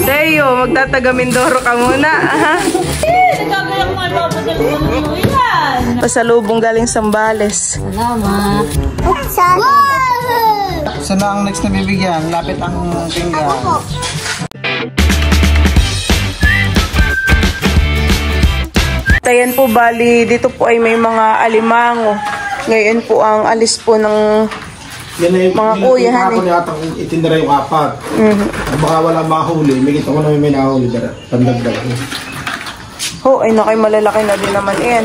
Teo, magtataga Mindoro ka muna. Nagkagaya ko nga papadal mo yan. Pasalubong galing Sambales. Salamat. Saan ang next na bibigyan? Lapit ang pinggan. Ayan po, bali, dito po ay may mga alimango. Ngayon po ang alis po ng mga kuya. Yan ay itindara yung apat. Baka wala mahuli. May kita ko na may nahuli. Pandagdag. Ay nakay malalaki na din naman. Ayan,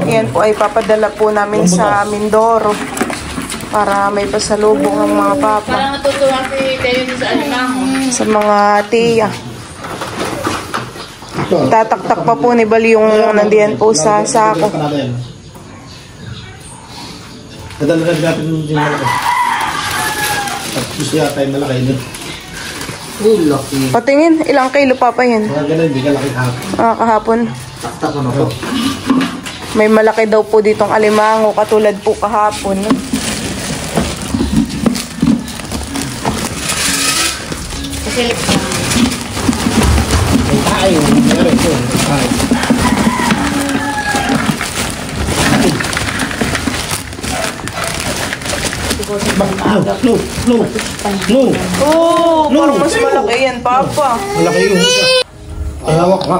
Ayan po ay papadala po namin sa Mindoro. Para may pasalubong ng mga papa. Parang natutuwa si Teo sa alimango. Sa mga tiya. Tataktak pa po ni Bali yung nandiyan po sa sako. Nadalagan natin yung malaki. Tapos yata yung malaki yun. Laki. Patingin, ilang kilo pa yan? Mga ganun, hindi ka laki hapon. Kahapon. Taktak ko na po. May malaki daw po ditong alimango, katulad po kahapon. Kasilip ka. May tayo. Meron po. No. Parang mas malaki yan, Papa. Malaki yun. Ay, hawak ka.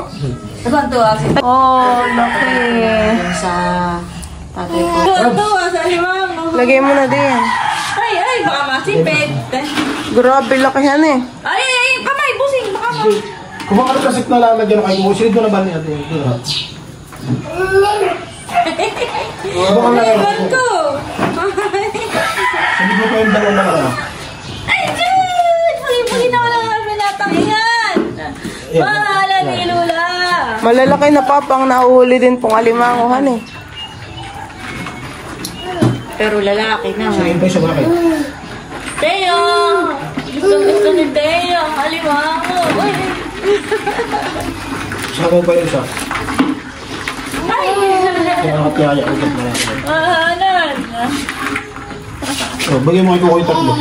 Nabantuwa si Laki. sa tatay ko. Nabantuwa sa alimango. Lagay mo na din. Ay, baka masipit. Grabe, laki yan Ay, kamay, busing, baka ma. Kung baka kasi nalalagyan kayo mo, silid mo na ba niya ito? Aliman ko. Silid mo pa yung dalawang na ka. Ay, Diyos! Pag-ipagin na wala nga binatang yan. Mahala ni Lula. Malalaki na, Papa, ang nahuhuli din pong alimangohan Pero lalaki na. Sige pa siya bakit? Teo! Gusto ni Teo. Alimango. Saka mo pa yun siya? Ay! Kaya nakatiyaya ko ulit na lang. Mahalan. Bagay mo ito ko yung tatlo.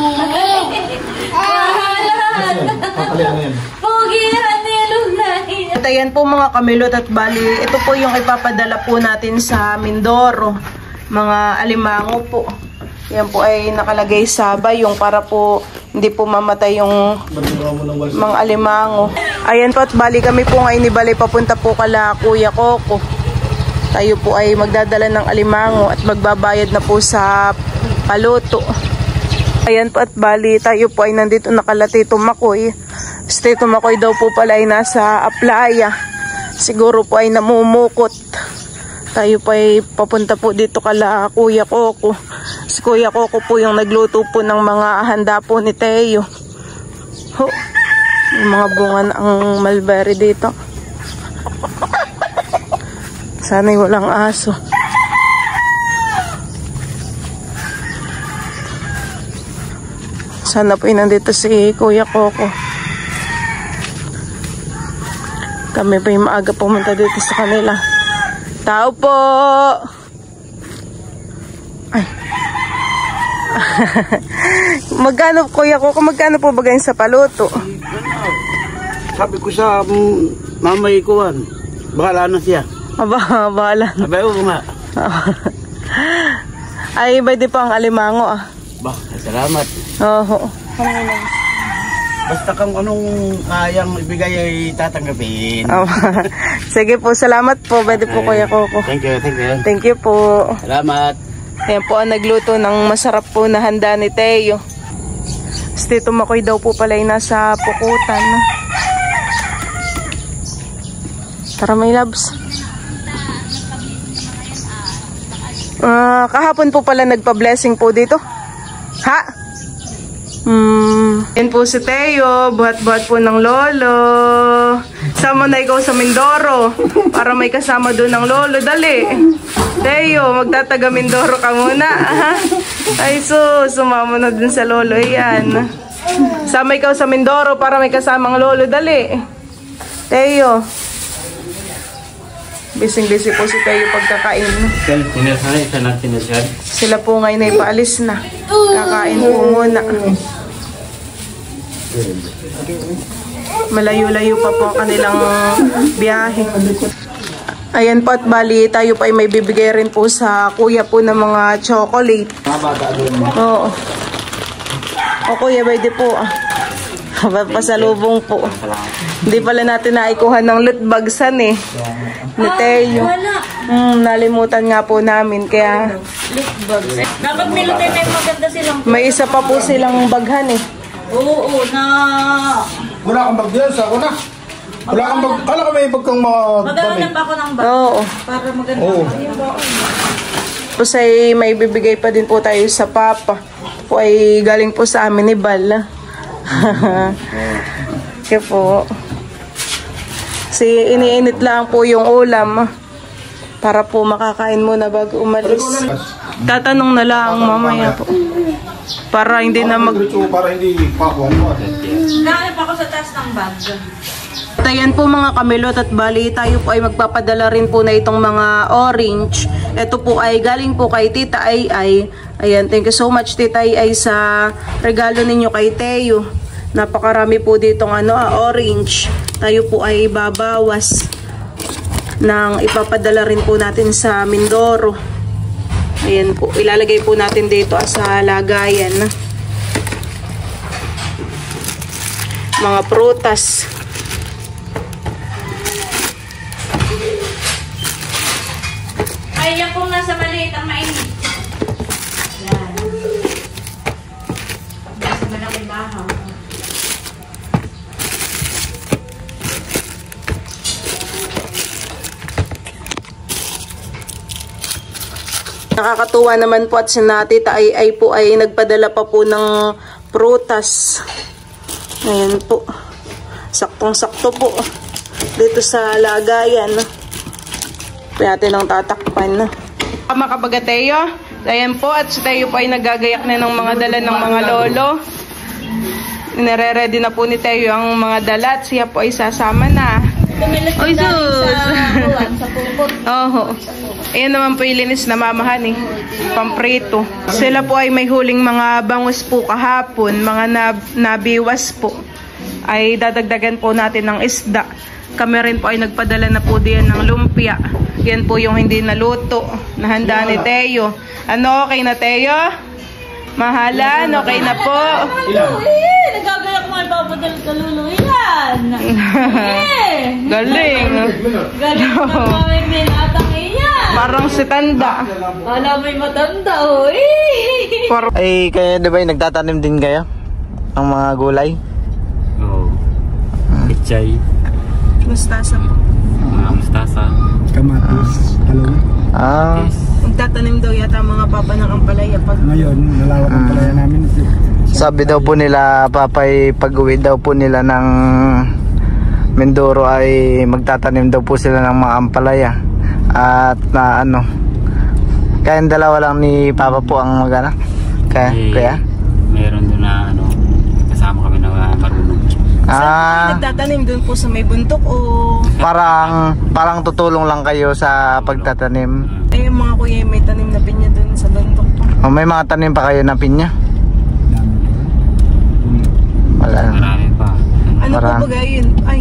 Mahalan. Papalihan na yan. Pugihan ni Lula. At ayan po mga kamilot at bali, ito po yung ipapadala po natin sa Mindoro. Mga alimango po. Yan po ay nakalagay sa bayong para po hindi po mamatay yung mga alimango. Ayan po at bali kami po ngayon ni Bali papunta po kala Kuya Coco. Tayo po ay magdadala ng alimango at magbabayad na po sa paluto. Ayan po at bali tayo po ay nandito nakala Tito Makoy. Si Tito Makoy daw po pala ay nasa playa. Siguro po ay namumukot. Tayo po ay papunta po dito kala Kuya Coco. Si Kuya Coco po yung nagluto po ng mga handa po ni Teo. Yung mga bunga ng mulberry dito. Sana'y walang aso. Sana po nandito si Kuya Coco. Kami po yung maaga pumunta dito sa kanila. Tao po! Ay. Magkano, Kuya Coco, magkano po ba ganyan sa paluto? Sabi ko sa mamay ko, bahala na siya. Aba, bahala. Abay ko nga. Ay, iba di pa ang alimango Bah, salamat. Oo. Basta kung anong kayang ibigay ay tatanggapin. Sige po, salamat po. Pwede po Kuya Coco. Thank you, thank you. Thank you po. Salamat. Ayan po ang nagluto ng masarap po na handa ni Teo. Si Tito Makoy daw po pala ay nasa pukutan. Tara, my loves. Kahapon po pala nagpa-blessing po dito. Ha? Yan po si Teo. Buhat-buhat po ng lolo. Sama na ikaw sa Mindoro. Para may kasama doon ng lolo. Dali. Teo, magtataga Mindoro ka muna. Ay sumama na dun sa lolo. Ayan. Sama ikaw sa Mindoro para may kasamang lolo. Dali. Teo. Bising-busy po si Teo pagkakain. Sila po ngayon ay paalis na. Kakain po muna. Malayo-layo pa po ang kanilang biyahe. Ayan po, at bali tayo pa ay may bibigay rin po sa kuya po ng mga chocolate. Oo. O kuya, pwede po. Pasalubong po. Hindi pala natin naikuha ng loot bagsan eh. Nateo. Nalimutan nga po namin kaya Loot bags. Dapat may loot ay may maganda silang. may isa pa po silang baghan eh. Oo, na. Wala kang bag diyan sa una. Wala kang bag. Kala ko may bag kang mga Maghanap ako ng bag. Oo. Para maganda. Oo. Tapos ay may bibigay pa din po tayo sa papa. Po ay galing po sa amin ni Bal. Kaya po. Si iniinit lang po yung ulam para po makakain muna bago umalis. Tatanong na lang mamaya po. Para hindi na mag... Para hindi pakuha mo. Nahanap ako sa taas ng bag. Ayan po mga kamilot, at bali tayo po ay magpapadala rin po na itong mga orange. Ito po ay galing po kay Tita Ay. Ayan, thank you so much Tita Ay sa regalo ninyo kay Teo. Napakarami po ditong orange. Tayo po ay babawas ng ipapadala rin po natin sa Mindoro. Ayan po, ilalagay po natin dito sa lagayan. Mga prutas. Ay, yan pong nasa maliit ang mainit. Yan. Nasa malaking bahaw. Nakakatuwa naman po at si Tita Ay po ay nagpadala pa po ng prutas. Ayan po. Saktong-sakto po. Dito sa lagayan. Natin ang tatakpan. Makabaga Teo. Ayan po, at si Teo po ay nagagayak na ng mga dala ng mga lolo. Nire-ready na po ni Teo ang mga dala at siya po ay sasama na. Oy, sus! Sa pupot. Oho. Ayan naman po yung linis na mamahan eh. Pamprito. Sila po ay may huling mga bangus po kahapon. Mga nabiwas po. Ay dadagdagan po natin ng isda. Kami rin po ay nagpadala na po diyan ng lumpia. Yan po yung hindi naluto. Nahanda ni Teo. Ano, okay na Teo? Mahalan, okay na po. Nagagayak mo ay papadal ka lulo. Ilan? Galing. Galing mo may binatang iyan. Parang si Tanda. Wala may matanda oh. Ay, kayo di ba nagtatanim din kayo? Ang mga gulay? Oo. Pichay, Mustasa po. mga mustasa, Kamatis. Talong. Ah, Magtatanim daw yata mga papa ng ampalaya pag Ngayon, nalawak ang palaya namin. sabi daw po nila, papay, pag-uwi daw po nila ng Mindoro ay magtatanim daw po sila ng mga ampalaya. At na kayang dalawa lang ni Papa po ang mag-anak. Kaya? meron doon na kasama kami na marunong. nagtatanim doon po sa may bundok o Parang tutulong lang kayo sa pagtatanim. ay yung mga kuya may tanim na pinya doon sa bundok po. O, may mga tanim pa kayo na pinya? Wala. Marami pa. Ano po Marami. ba yun? Ay,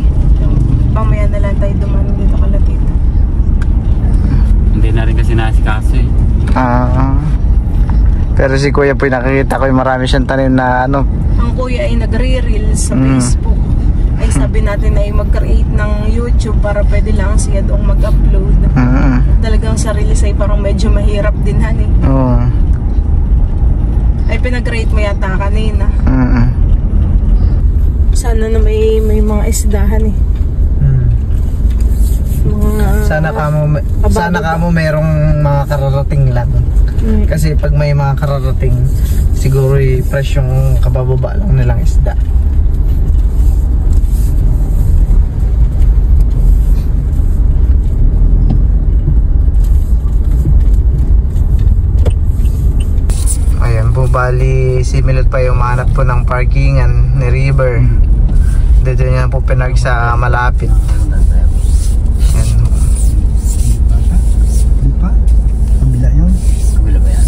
pamaya na lang tayo dumaan dito kalatita. Hindi na rin kasi nasikaso eh. Pero si Kuya po nakikita ko yung marami siyang tanim na Ang kuya ay nagre-reels sa Facebook. Ay sabi natin ay mag-create ng YouTube para pwede lang siya doong mag-upload. Talagang sarili ay parang medyo mahirap din han eh. Oo. Ay pinag-create mo yata kanina. Sana na may mga isdahan eh. Mga Sana kamo merong mga kararating lang. Kasi pag may mga kararating, siguro fresh yung kabababa lang nilang isda. Ayan po, bali si Milot pa yung mahanap po ng parkingan ni River. Dito niya po pinag sa malapit. Ayan. Kabila yun. Wala ba yan?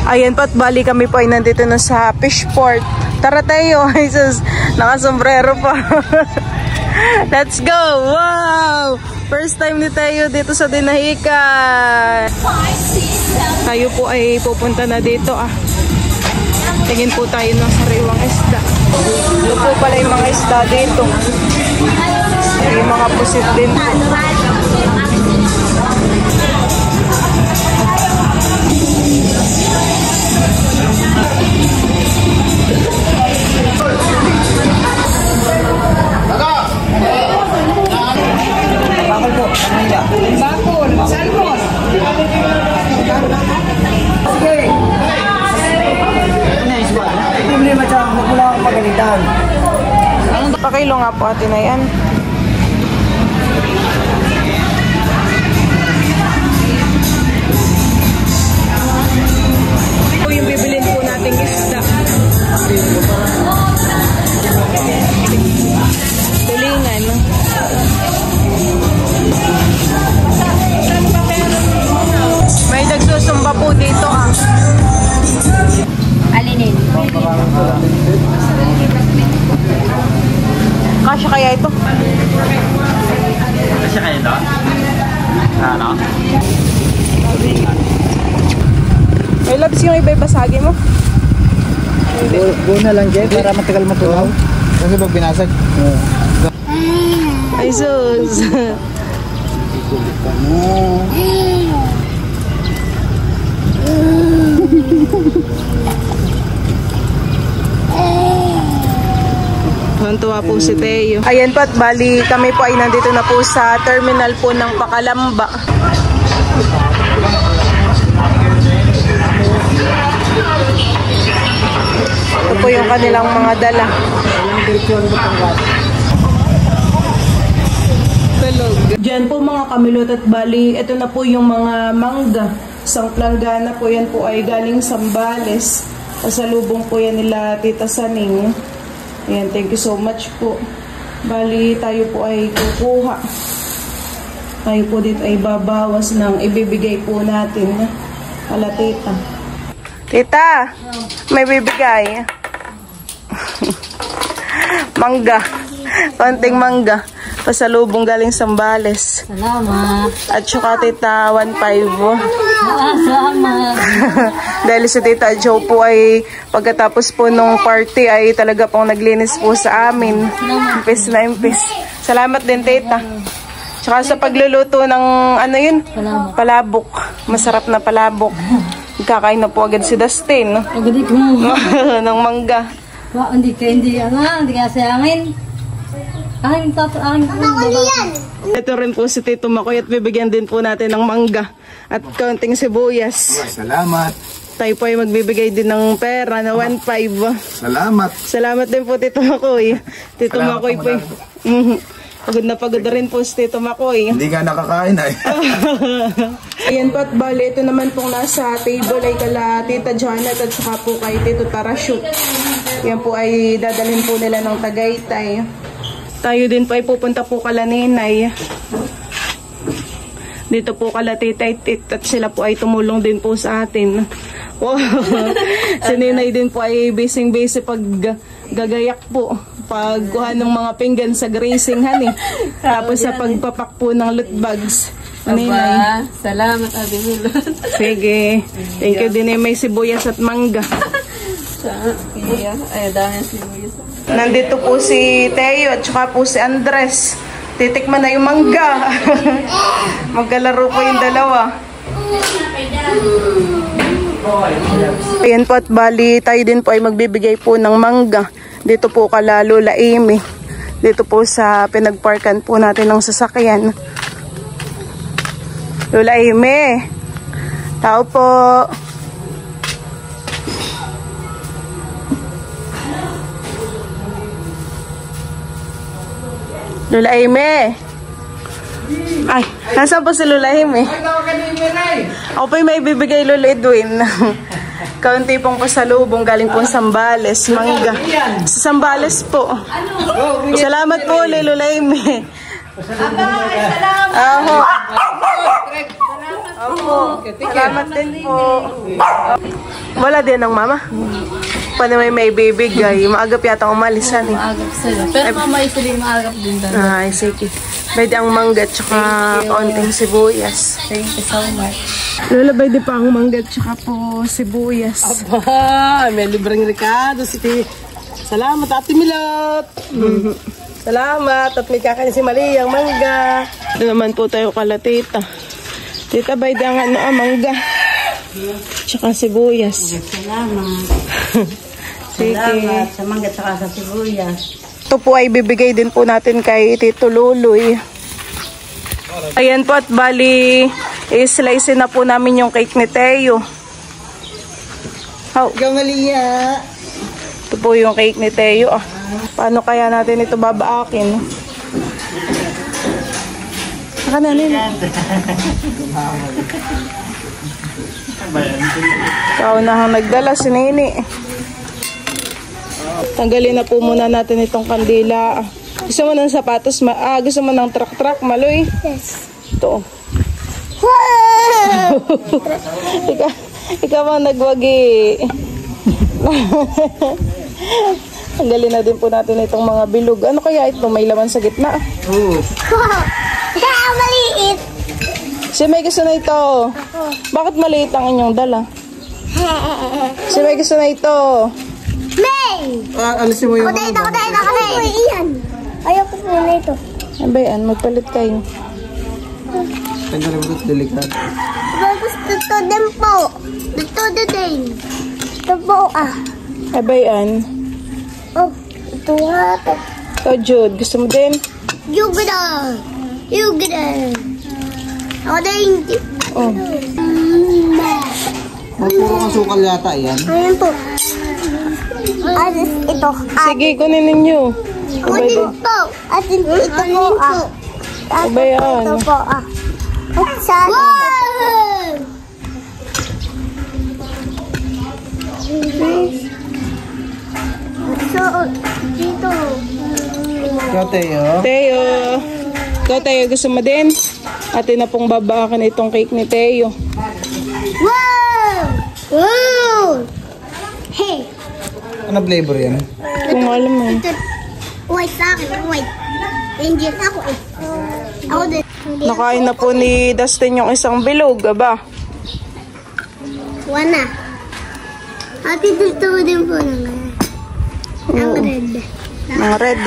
Ayan po, at bali kami po ay nandito na sa Fishport. Tara tayo. Jesus, nakasombrero pa. Let's go! Wow! First time ni tayo dito sa Dinahican. Tayo po ay pupunta na dito Tingin po tayo ng sariwang isda. Ito po pala yung mga isda dito. Yung mga pusit din po. Bakal po, kanila. Bakal, salmon. Sige. Problema siya, wala akong pagalitan. Pakilo nga po atin na yan. Ito yung bibilin po nating isda. Tulingan. May nagsusumba po dito Alinin. Kasya kaya ito? Kasi kayo doon? Ano? May labs yung iba basagi mo. Buo na lang, Jay, para matagal matunaw. Kasi pag binasag. Ay, sus. Tuwa po si Teo. Ayan po at bali kami po ay nandito na po sa terminal po ng Pakalamba. Ito po yung kanilang mga dala. Diyan po mga kamilot at bali, ito na po yung mga mangga. Isang planggana po yan po ay galing Sambales. Pasalubong po yan nila Tita Saning. Ayan, thank you so much po. Bali, tayo po ay kukuha. Tayo po dito ay babawas ng ibibigay po natin. Ala, tita. Tita, may bibigay. Mangga. Konting mangga. Pasalubong galing Sambales. Salamat. At saka tita, 1.5. Salamat. Dahil si Tita Jo po ay pagkatapos po nung party ay talaga pong naglinis po sa amin. Impis na impis. Salamat din Tita. Tsaka sa pagluluto ng ano yun? Palabok. Masarap na palabok. Kakain na po agad si Dustin. Agad ko. ng mangga. Hindi ka sayangin. Aking Ito rin po si Tito Makoy at bibigyan din po natin ng mangga at kaunting sibuyas. Salamat. Tayo po ay magbibigay din ng pera na 1.5. Salamat. Salamat din po Tito Makoy. Tito Makoy po. Pagod na pagod na rin po si Tito Makoy. Hindi nga nakakain ay. Ayan po at bali, ito naman pong nasa table ay kala Tita Janet at saka po kay Tito Tarashoot. Yan po ay dadalhin po nila ng Tagaytay. Tayo din po ay pupunta po kala Ninay. Dito po kala Tita Itit at sila po ay tumulong din po sa atin. Wow. Si Ninay din po ay busy pag gagayak po. Pagkuha ng mga pinggan sa grazing honey. Tapos sa pagpapak po ng loot bags. Ninay. Salamat, Ate Milot. Sige. Thank you din may sibuyas at mangga. Ay, dami sibuyas. Nandito po si Teo at saka po si Andres. Titikman na yung mangga. Magkalaro po yung dalawa. Ayan po at bali, tayo din po ay magbibigay po ng mangga. Dito po kala Lola Amy. Dito po sa pinagparkan po natin ng sasakyan. Lola Amy. Tao po. Lola Amy. Ay, nasaan po si Lola Amy? Ako po yung may bibigay Lola Edwin. Kaunti pong pasalubong galing po sa Sambales. Mangga. Sa Sambales po. Salamat po ulit Lola Amy. Salamat. Salamat din po. Wala din ang mama? pa naman may bibigay. Maagap yata umalisan eh. Maagap sila. Pero mamaya sila yung maagap din doon. Ay, sige. Pwede ang mangga tsaka kaunting sibuyas. Thank you so much. Lola, pwede pa ang mangga tsaka po sibuyas. Aba, may libreng Ricardo. Salamat, Ate Milot. Salamat. At may kakain si Maria ang mangga. Ito naman po tayo kala tita. Tita, pwede ang mangga. Tsaka sibuyas. Salamat. Sige. Salamat sa mangga tsaka sa sibuyas. Ito po ay bibigay din po natin kay Tito Luloy. Ayan po at bali, i-slice na po namin yung cake ni Teo. Oh. Ikaw, Malia. Ito po yung cake ni Teo. Ah. Paano kaya natin ito babaakin? Saka na nila. Ikaw na ang nagdala, si Nini. Tanggalin na po muna natin itong kandila. Gusto mo ng sapatos? Gusto mo ng truck-truck, Maloy? Yes. Ito. ikaw ang nagwagi. Tanggalin na din po natin itong mga bilog. Ano kaya ito? May laman sa gitna. Kaya maliit. Si May gusto na ito. Bakit maliit ang inyong dala? Si May gusto na ito. May! Alisin mo yung Ako na iyan. Ayoko po na ito. Ano ba yan? Magpalit kayo. Tanggalin mo ito, delikado. Gusto to din po. Gusto din. Ito po Ano ba yan? Oh, ito nga to. Ito, Jude. Gusto mo din? Yugda. Ako na hindi. Oh. Puro kasukal yata yan. Ayan po. Ito. Sige, kunin ninyo. Ako din po. Ito po Ano ba yan? Ito po At sana. Wow! So, dito. Ikaw, Teo. Teo. Ikaw, Teo. Gusto mo din? Atin na pong babaakin itong cake ni Teo. Wow! Wow! Hey! Ano flavor yan? Kung alam mo. White sa akin. White. Indian ako eh. Ako din. Nakain na po ni Dustin yung isang bilog, aba. Wana. Ate, gusto ko din po naman. Ang red. Mga red.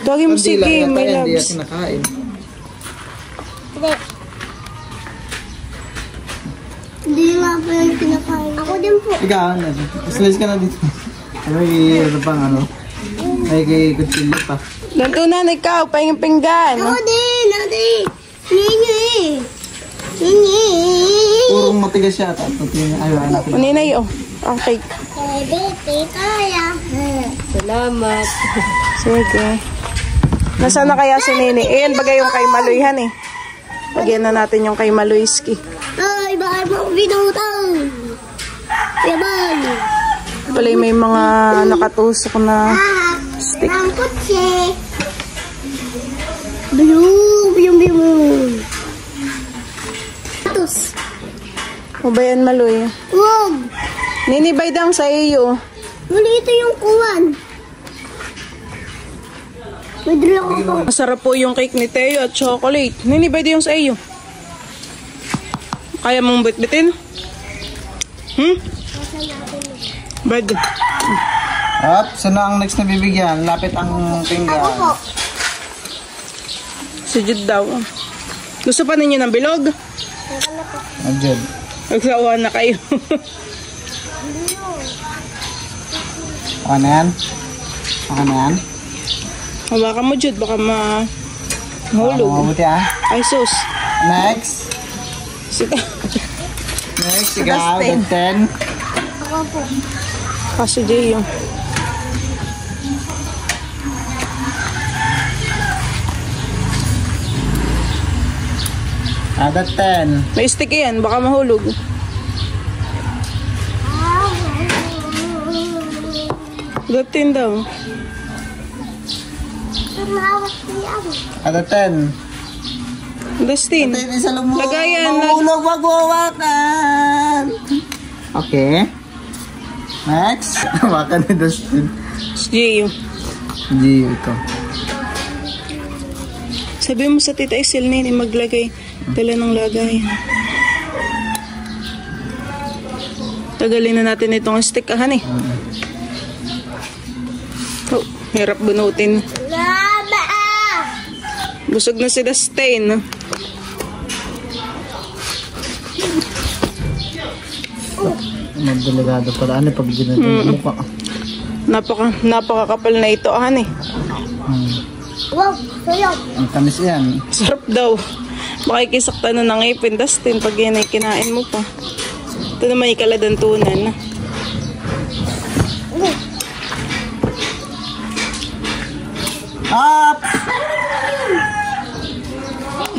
Tawagin mo sige, my Hindi yan loves. kinakain. Hindi. Hindi nga po yung pinakain. Ako din po. Ikaw, slice ka na dito. May ano pang ano. May kay kutsilyo pa. Lantunan, ikaw, pahinging pinggan. Ako din. Ako din. Nini. Nini. Purong matigas siya. Ayaw, anak. Maninay, oh. Ang cake. Baby, kaya. Salamat. Sige. Nasaan na kaya si Nini? Ayan, bagay yung kay Maloyhan eh. Lagyan na natin yung kay Maloyski. Ay, bakit mo binutang? Yaman. Palay may mga nakatusok na stick. Ang kutsi. Blue. Tos. O ba yan, Maloy? Wag. Nini, baydang sa iyo. Muli ito yung kuwan. May dala ko po. Masarap po yung cake ni Teo at chocolate. Nini, bayda yung sa iyo. Kaya mong bitbitin? Bayda. At sino ang next na bibigyan? Lapit ang pinggan. Si Jude daw. Gusto pa ninyo ng bilog? Ajud. Nagsawa na kayo. Ako na yan? Ako na yan? Hawakan mo, Jude. Baka mahulog. Mabuti ah. Ay, sus. Next. Sige. Next, ikaw. Dustin. Kasi Jay yung. Ada 10. May stick yan. Baka mahulog. Datin daw. Ada 10. Dustin. Isa lang mo. Lagayan. Mahulog, wag wawakan. Okay. Max? Baka ni Dustin. Gio. Gio ito. Sabi mo sa Tita Isil nini maglagay. Dala ng lagayan. Tagalin na natin itong stick, honey. Oh, hirap bunutin. Busog na si Dustin. Magdelegado pala. Ano pag ginagawa yung mukha? Napakakapal na ito, honey. Ang tamis yan. Sarap daw. Baka ikisakta na ng ngipin, Dustin, pag yan ay kinain mo pa. Ito naman ikaladantunan. Up!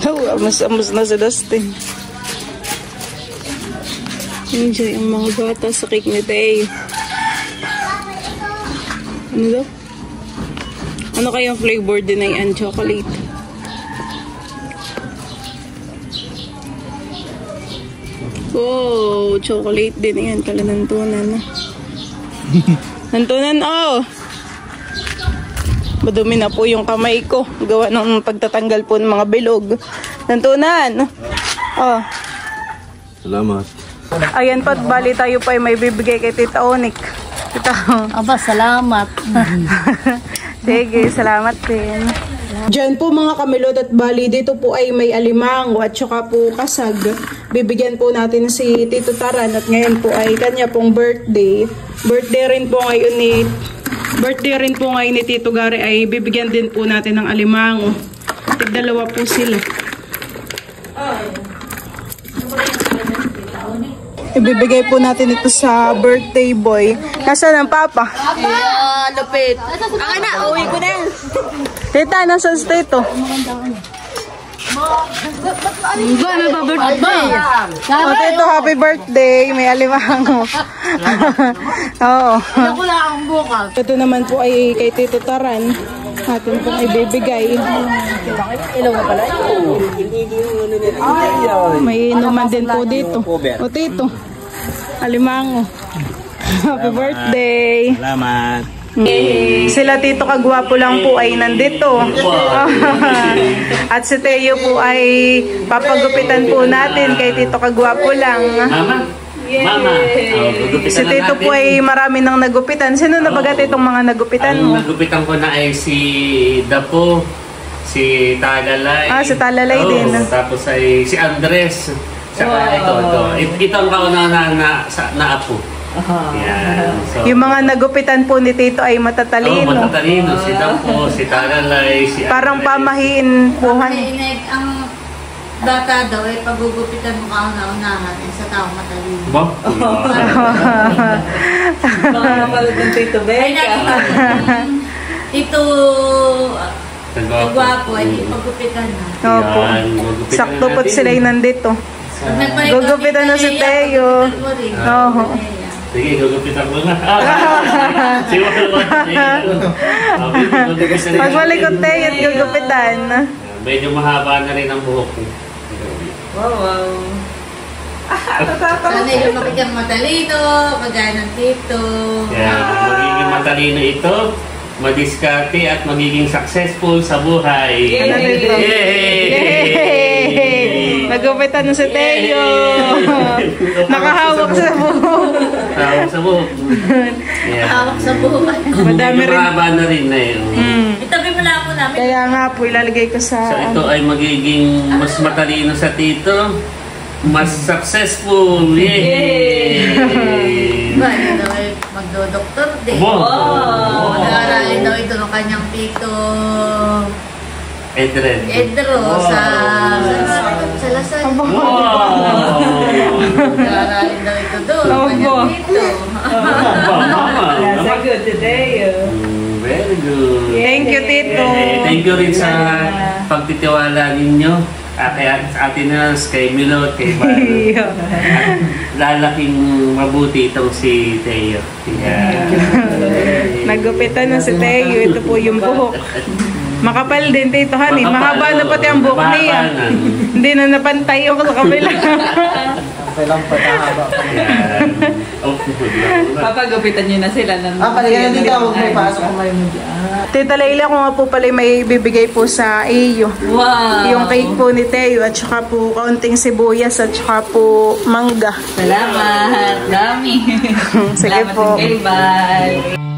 Oh, amas na si Dustin. Enjoy ang mga bata sa cake ni Teo. Ano daw? Ano kayang flavor din ay ang chocolate? Oh, chocolate din yan. Kalanantunan. Nantunan, oh! Madumi na po yung kamay ko. Gawa ng pagtatanggal po ng mga bilog. Nantunan! Oh. Salamat. Ayan po, bali tayo pa ay may bibigay kay Tita Onik. Tita. Aba, salamat. Sige, salamat din. Diyan po mga kamilot at bali dito po ay may alimango at saka po kasag. Bibigyan po natin si Tito Taran at ngayon po ay kanya pong birthday. Birthday rin po ngayon ni Tito Gary ay bibigyan din po natin ng alimango. Tigdalawa po sila. Ibibigay po natin ito sa birthday boy. Nasaan ang papa? Papa! Lupit. Akin na, uwi ko na yan. Tita, nasaan si Tito? O Tito, happy birthday. May alimango. Oo. Ako lang ang bukas. Ito naman po ay kay Tito Taran. Atin pong ibibigay. May inuman din po dito. O Tito, alimango. Happy birthday. Salamat. Sila Tito Kagwapo lang po ay nandito. At si Teo po ay papagupitan po natin kay Tito Kagwapo lang. Mama? Mama. Si Tito po ay marami nang nagupitan. Sino na bagat itong mga nagupitan mo? Ang nagupitan ko na ay si Dapo, si Talalay. Si Talalay din. Tapos ay si Andres. Saka ito ang kauna na apo. Yan. So, Yung mga nagupitan po ni Tito ay matatalino. matatalino. Si Dapo, si Talalay, si Parang Andres. pamahiin po. Ang bata daw ay pagugupitan mo kauna-unahan sa tao matalino. Ba? Mga mapalad ng Tito Ay, Tito Gwapo ay pagupitan na. Opo. Sakto po't sila'y nandito. Gugupitan na si Teo. Oo. Sige, gugupitan mo na. Pagmalikot Teo at gugupitan. Medyo mahaba na rin ang buhok ko. Wow. Sana yung makikang matalino, kagaya ng Tito. Kaya magiging matalino ito, madiskarte at magiging successful sa buhay. Yay! Nagupitan na si Teo. Nakahawak sa buhok. Nakahawak sa buhok. Hawak sa buhay. Madami Medyo rin. mahaba na rin na yun. Itabi mo lang po namin. Kaya nga po, ilalagay ko sa... So ito ay magiging mas matalino sa Tito, mas successful. Yay! Ba, yun daw ay magdo-doktor din. Wow! Mag-aaralin daw ito ng kanyang Tito Edred. Edro sa Lasal. Wow! Mag-aaralin daw ito doon. Kanyang Tito. That's good today. Very good. Thank you, Tito. Thank you rin sa pagtitiwala ninyo. Kay Ate Nels, kay Milot, kay Bano. Lalaking mabuti itong si Teo. Nagupitan na si Teo. Ito po yung buhok. Makapal din, Tito Honey. Mahaba na pati ang buhok niya. Hindi na napantay yung sa kabila. Okay lang pa, haba pa. Papagupitan nyo na sila ng... Paligyan din ka, huwag may pasok kamay mo dyan. Tita Layla, ko nga po pala may bibigay po sa iyo. Wow! Yung cake po ni Teo at saka po kaunting sibuyas at saka po mangga. Salamat! Dami! Sige Salamat po. din kayo. Bye!